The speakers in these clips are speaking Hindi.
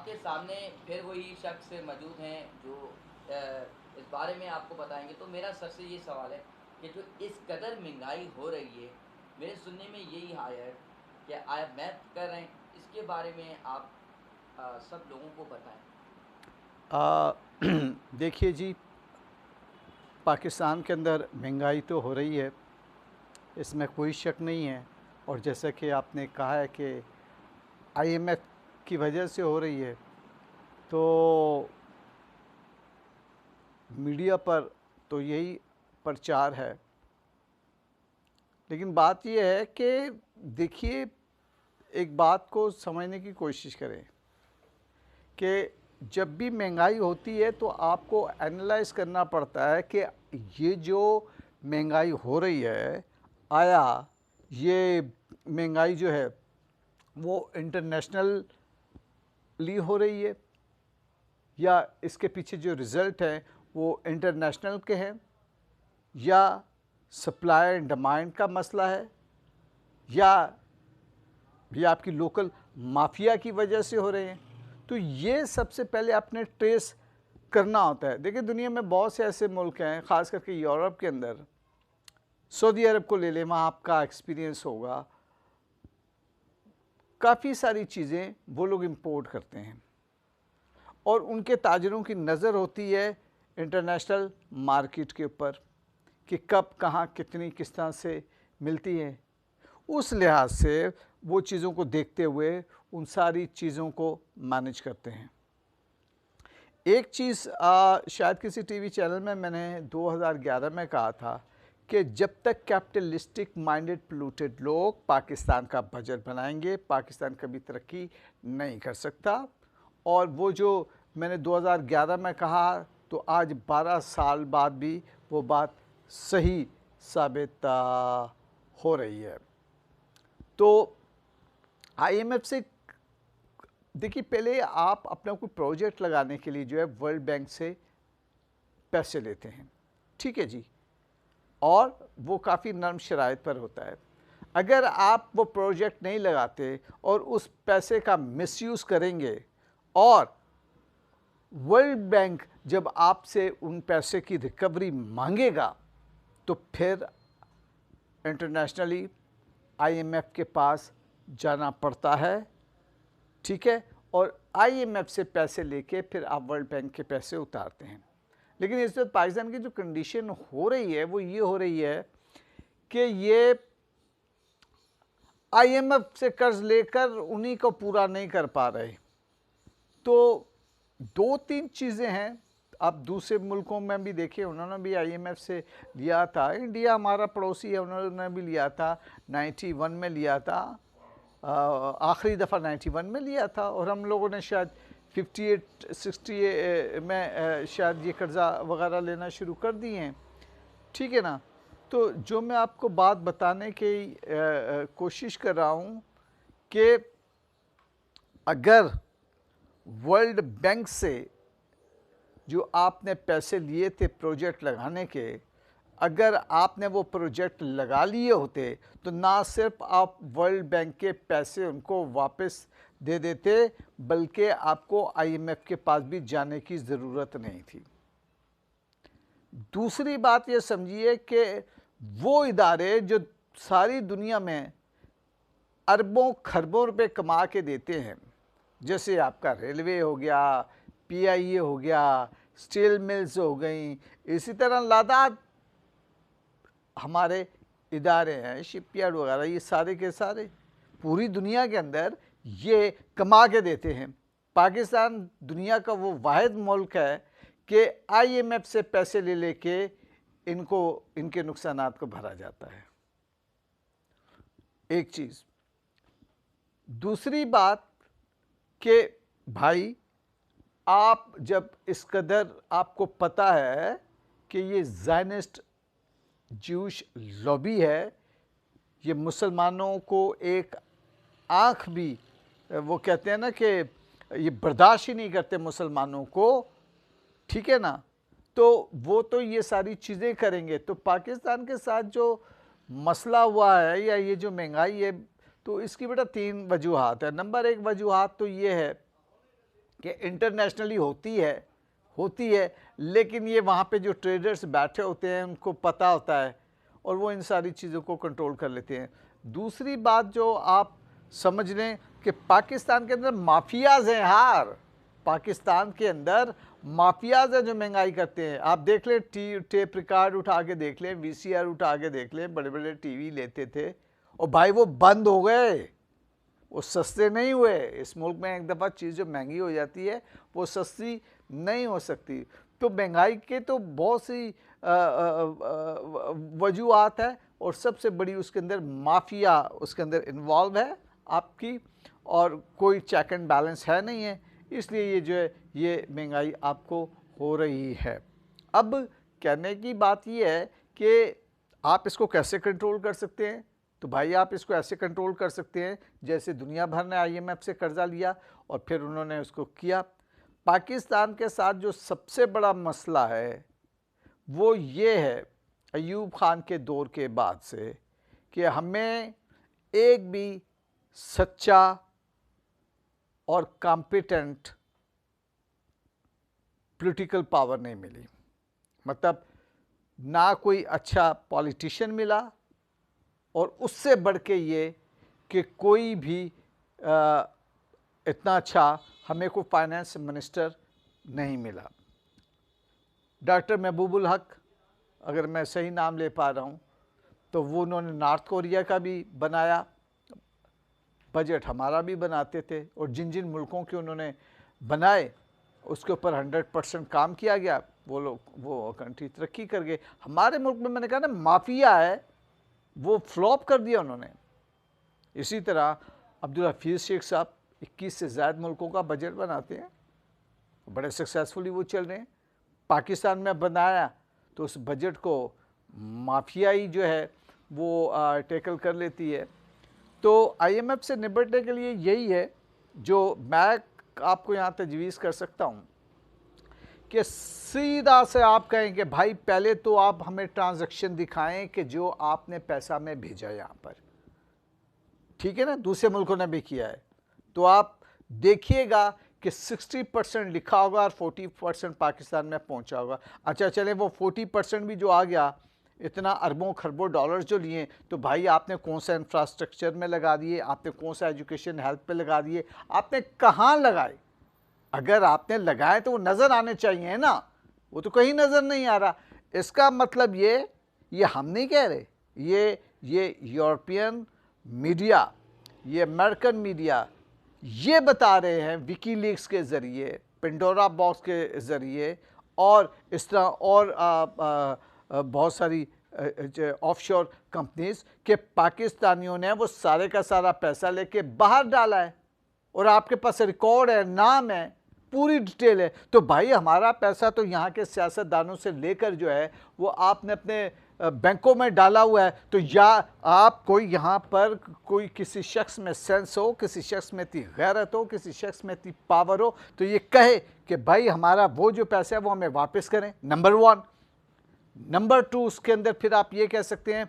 आपके सामने फिर वही शख्स मौजूद हैं जो इस बारे में आपको बताएँगे। तो मेरा सबसे ये सवाल है कि जो इस कदर महँगाई हो रही है, मेरे सुनने में यही आया है कि आईएमएफ कर रहे हैं, इसके बारे में आप सब लोगों को बताएँ। आ, देखिए जी, पाकिस्तान के अंदर महंगाई तो हो रही है, इसमें कोई शक नहीं है। और जैसा कि आपने कहा है कि आईएमएफ की वजह से हो रही है, तो मीडिया पर तो यही प्रचार है। लेकिन बात यह है कि देखिए, एक बात को समझने की कोशिश करें कि जब भी महंगाई होती है तो आपको एनालाइज करना पड़ता है कि ये जो महंगाई हो रही है, आया ये महंगाई जो है वो इंटरनेशनली हो रही है, या इसके पीछे जो रिज़ल्ट हैं वो इंटरनेशनल के हैं, या सप्लाई एंड डिमांड का मसला है, या ये आपकी लोकल माफिया की वजह से हो रहे हैं। तो ये सबसे पहले आपने ट्रेस करना होता है। देखिए, दुनिया में बहुत से ऐसे मुल्क हैं, ख़ास करके यूरोप के अंदर, सऊदी अरब को ले लें, वहाँ आपका एक्सपीरियंस होगा, काफ़ी सारी चीज़ें वो लोग इंपोर्ट करते हैं और उनके ताजरों की नज़र होती है इंटरनेशनल मार्केट के ऊपर कि कब कहाँ कितनी किस तरह से मिलती हैं। उस लिहाज से वो चीज़ों को देखते हुए उन सारी चीज़ों को मैनेज करते हैं। एक चीज़ शायद किसी टीवी चैनल में मैंने 2011 में कहा था कि जब तक कैपिटलिस्टिक माइंडेड पोल्यूटेड लोग पाकिस्तान का बजट बनाएंगे, पाकिस्तान कभी तरक्की नहीं कर सकता। और वो जो मैंने 2011 में कहा, तो आज 12 साल बाद भी वो बात सही साबित हो रही है। तो आईएमएफ से देखिए, पहले आप अपना कोई प्रोजेक्ट लगाने के लिए जो है वर्ल्ड बैंक से पैसे लेते हैं, ठीक है जी, और वो काफ़ी नरम शराइत पर होता है। अगर आप वो प्रोजेक्ट नहीं लगाते और उस पैसे का मिसयूज़ करेंगे, और वर्ल्ड बैंक जब आपसे उन पैसे की रिकवरी मांगेगा, तो फिर इंटरनेशनली आईएमएफ के पास जाना पड़ता है, ठीक है, और आईएमएफ से पैसे लेके फिर आप वर्ल्ड बैंक के पैसे उतारते हैं। लेकिन इस वक्त पाकिस्तान की जो कंडीशन हो रही है वो ये हो रही है कि ये आईएमएफ से कर्ज लेकर उन्हीं को पूरा नहीं कर पा रहे। तो दो तीन चीज़ें हैं, आप दूसरे मुल्कों में भी देखिए, उन्होंने भी आईएमएफ से लिया था। इंडिया हमारा पड़ोसी है, उन्होंने भी लिया था, 91 में लिया था, आखिरी दफ़ा 91 में लिया था, और हम लोगों ने शायद 58 60 में शायद ये कर्ज़ा वगैरह लेना शुरू कर दिए हैं, ठीक है ना। तो जो मैं आपको बात बताने की कोशिश कर रहा हूँ कि अगर वर्ल्ड बैंक से जो आपने पैसे लिए थे प्रोजेक्ट लगाने के, अगर आपने वो प्रोजेक्ट लगा लिए होते तो ना सिर्फ आप वर्ल्ड बैंक के पैसे उनको वापस दे देते, बल्कि आपको आईएमएफ के पास भी जाने की ज़रूरत नहीं थी। दूसरी बात ये समझिए कि वो इदारे जो सारी दुनिया में अरबों खरबों रुपए कमा के देते हैं, जैसे आपका रेलवे हो गया, पीआईए हो गया, स्टील मिल्स हो गई, इसी तरह लादाद हमारे इदारे हैं, शिपयार्ड वगैरह, ये सारे के सारे पूरी दुनिया के अंदर ये कमा के देते हैं। पाकिस्तान दुनिया का वो वाहिद मुल्क है कि आईएमएफ से पैसे ले लेके इनको इनके नुकसानात को भरा जाता है। एक चीज़। दूसरी बात कि भाई, आप जब इस कदर आपको पता है कि ये ज़ायनिस्ट ज्यूश लॉबी है, ये मुसलमानों को एक आँख भी, वो कहते हैं ना कि ये बर्दाश्त ही नहीं करते मुसलमानों को, ठीक है ना, तो वो तो ये सारी चीज़ें करेंगे। तो पाकिस्तान के साथ जो मसला हुआ है या ये जो महंगाई है, तो इसकी बेटा तीन वजूहात है। नंबर एक वजूहात तो ये है कि इंटरनेशनली होती है, लेकिन ये वहाँ पे जो ट्रेडर्स बैठे होते हैं उनको पता होता है और वो इन सारी चीज़ों को कंट्रोल कर लेते हैं। दूसरी बात जो आप समझ लें कि पाकिस्तान के अंदर माफियाज़ हैं यार, पाकिस्तान के अंदर माफियाज़ हैं जो महंगाई करते हैं। आप देख लें, टेप रिकॉर्ड उठा के देख लें, वीसीआर उठा के देख लें, बड़े बड़े टीवी लेते थे और भाई वो बंद हो गए, वो सस्ते नहीं हुए। इस मुल्क में एक दफ़ा चीज़ जो महंगी हो जाती है वो सस्ती नहीं हो सकती। तो महंगाई के तो बहुत सी वजूहात है और सबसे बड़ी उसके अंदर माफिया उसके अंदर इन्वॉल्व है आपकी, और कोई चेक एंड बैलेंस है नहीं है, इसलिए ये जो है ये महंगाई आपको हो रही है। अब कहने की बात ये है कि आप इसको कैसे कंट्रोल कर सकते हैं। तो भाई आप इसको ऐसे कंट्रोल कर सकते हैं जैसे दुनिया भर ने IMF से कर्जा लिया और फिर उन्होंने उसको किया। पाकिस्तान के साथ जो सबसे बड़ा मसला है वो ये है अयूब खान के दौर के बाद से कि हमें एक भी सच्चा और कॉम्पिटेंट पॉलिटिकल पावर नहीं मिली। मतलब ना कोई अच्छा पॉलिटिशियन मिला और उससे बढ़ के ये कि कोई भी इतना अच्छा हमें कोई फाइनेंस मिनिस्टर नहीं मिला। डॉक्टर महबूबुल हक, अगर मैं सही नाम ले पा रहा हूँ, तो वो उन्होंने नॉर्थ कोरिया का भी बनाया बजट, हमारा भी बनाते थे, और जिन जिन मुल्कों के उन्होंने बनाए उसके ऊपर 100% काम किया गया, वो कंट्री तरक्की कर गए। हमारे मुल्क में मैंने कहा ना माफिया है, वो फ्लॉप कर दिया उन्होंने। इसी तरह अब्दुल हफीज़ शेख साहब 21 से ज़्यादा मुल्कों का बजट बनाते हैं, बड़े सक्सेसफुली वो चल रहे हैं। पाकिस्तान में बनाया तो उस बजट को माफियाई जो है वो टैकल कर लेती है। तो IMF से निपटने के लिए यही है जो मैं आपको यहाँ तजवीज़ कर सकता हूँ कि सीधा से आप कहें कि भाई पहले तो आप हमें ट्रांजैक्शन दिखाएं कि जो आपने पैसा में भेजा यहाँ पर, ठीक है ना, दूसरे मुल्कों ने भी किया है, तो आप देखिएगा कि 60% लिखा होगा और 40% पाकिस्तान में पहुँचा होगा। अच्छा चले वो 40% भी जो आ गया, इतना अरबों खरबों डॉलर्स जो लिए, तो भाई आपने कौन सा इंफ्रास्ट्रक्चर में लगा दिए, आपने कौन सा एजुकेशन हेल्थ पे लगा दिए, आपने कहाँ लगाए। अगर आपने लगाए तो वो नज़र आने चाहिए ना, वो तो कहीं नज़र नहीं आ रहा। इसका मतलब ये हम नहीं कह रहे, ये यूरोपियन मीडिया, ये अमेरिकन मीडिया ये बता रहे हैं विकीलीक्स के ज़रिए, पेंडोरा बॉक्स के ज़रिए, और इस तरह और बहुत सारी ऑफशोर कंपनीज के पाकिस्तानियों ने वो सारे का सारा पैसा लेके बाहर डाला है, और आपके पास रिकॉर्ड है, नाम है, पूरी डिटेल है। तो भाई हमारा पैसा तो यहाँ के सियासतदानों से लेकर जो है वो आपने अपने बैंकों में डाला हुआ है। तो या आप कोई यहाँ पर कोई किसी शख्स में सेंस हो, किसी शख्स में इतनी गैरत हो, किसी शख्स में इतनी पावर हो, तो ये कहे कि भाई हमारा वो जो पैसा है वो हमें वापस करें, नंबर 1। नंबर 2, उसके अंदर फिर आप ये कह सकते हैं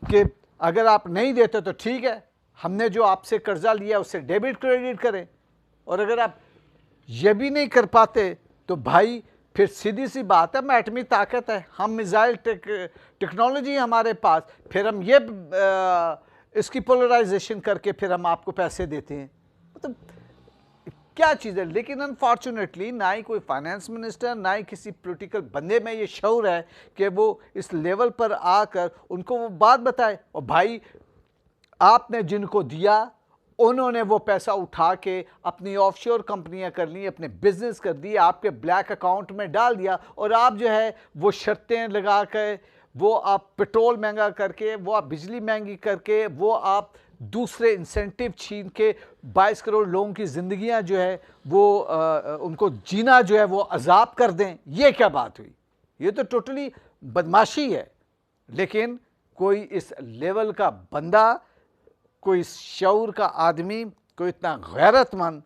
कि अगर आप नहीं देते तो ठीक है, हमने जो आपसे कर्जा लिया उससे डेबिट क्रेडिट करें, और अगर आप ये भी नहीं कर पाते तो भाई फिर सीधी सी बात है, एटमी ताकत है, हम मिसाइल टेक्नोलॉजी हमारे पास, फिर हम ये इसकी पोलराइजेशन करके फिर हम आपको पैसे देते हैं। मतलब क्या चीज़ है। लेकिन अनफॉर्चुनेटली ना ही कोई फाइनेंस मिनिस्टर, ना ही किसी पॉलिटिकल बंदे में ये शऊर है कि वो इस लेवल पर आकर उनको वो बात बताए, और भाई आपने जिनको दिया उन्होंने वो पैसा उठा के अपनी ऑफशोर कंपनियां कर ली, अपने बिजनेस कर दिए, आपके ब्लैक अकाउंट में डाल दिया, और आप जो है वो शर्तें लगा कर, वो आप पेट्रोल महंगा करके, वो आप बिजली महंगी करके, वो आप दूसरे इंसेंटिव छीन के 22 करोड़ लोगों की ज़िंदगियां जो है वो उनको जीना जो है वो अजाब कर दें। ये क्या बात हुई? ये तो टोटली बदमाशी है। लेकिन कोई इस लेवल का बंदा, कोई शऊर का आदमी, कोई इतना गैरतमंद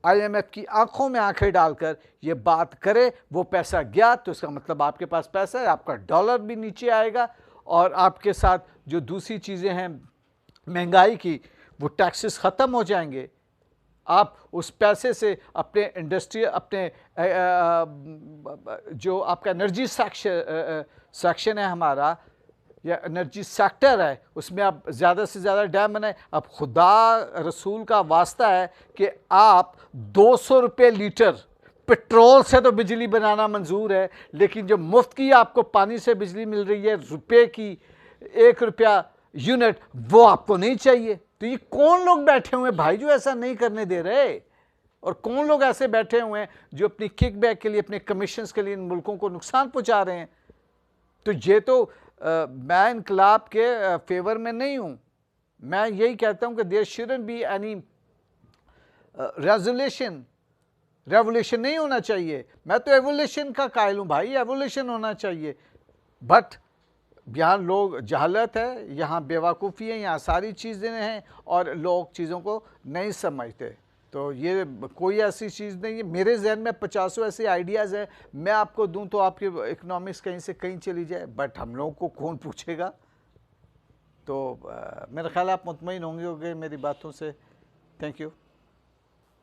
IMF की आंखों में आंखें डालकर ये बात करे, वो पैसा गया तो इसका मतलब आपके पास पैसा है, आपका डॉलर भी नीचे आएगा, और आपके साथ जो दूसरी चीज़ें हैं महंगाई की, वो टैक्सेस ख़त्म हो जाएंगे। आप उस पैसे से अपने इंडस्ट्री, अपने जो आपका एनर्जी सेक्शन है हमारा, या एनर्जी सेक्टर है, उसमें आप ज़्यादा से ज़्यादा डैम बनाएं। अब खुदा रसूल का वास्ता है कि आप 200 रुपये लीटर पेट्रोल से तो बिजली बनाना मंजूर है, लेकिन जो मुफ्त की आपको पानी से बिजली मिल रही है, रुपए की 1 रुपया यूनिट, वो आपको नहीं चाहिए। तो ये कौन लोग बैठे हुए हैं भाई जो ऐसा नहीं करने दे रहे, और कौन लोग ऐसे बैठे हुए हैं जो अपनी किकबैक के लिए, अपने कमीशंस के लिए इन मुल्कों को नुकसान पहुंचा रहे हैं। तो ये तो मैं इनकलाब के फेवर में नहीं हूं। मैं यही कहता हूं कि there shouldn't be any revolution नहीं होना चाहिए। मैं तो एवोल्यूशन का कायल हूं भाई, एवोल्यूशन होना चाहिए। बट यहाँ लोग जहालत है, यहाँ बेवकूफ़ी है, यहाँ सारी चीज़ें हैं और लोग चीज़ों को नहीं समझते। तो ये कोई ऐसी चीज़ नहीं है। मेरे जहन में 50 ऐसे आइडियाज़ हैं, मैं आपको दूं तो आपकी इकनॉमिक्स कहीं से कहीं चली जाए, बट हम लोगों को कौन पूछेगा। तो मेरा ख्याल आप मुतमईन होंगे मेरी बातों से। Thank you.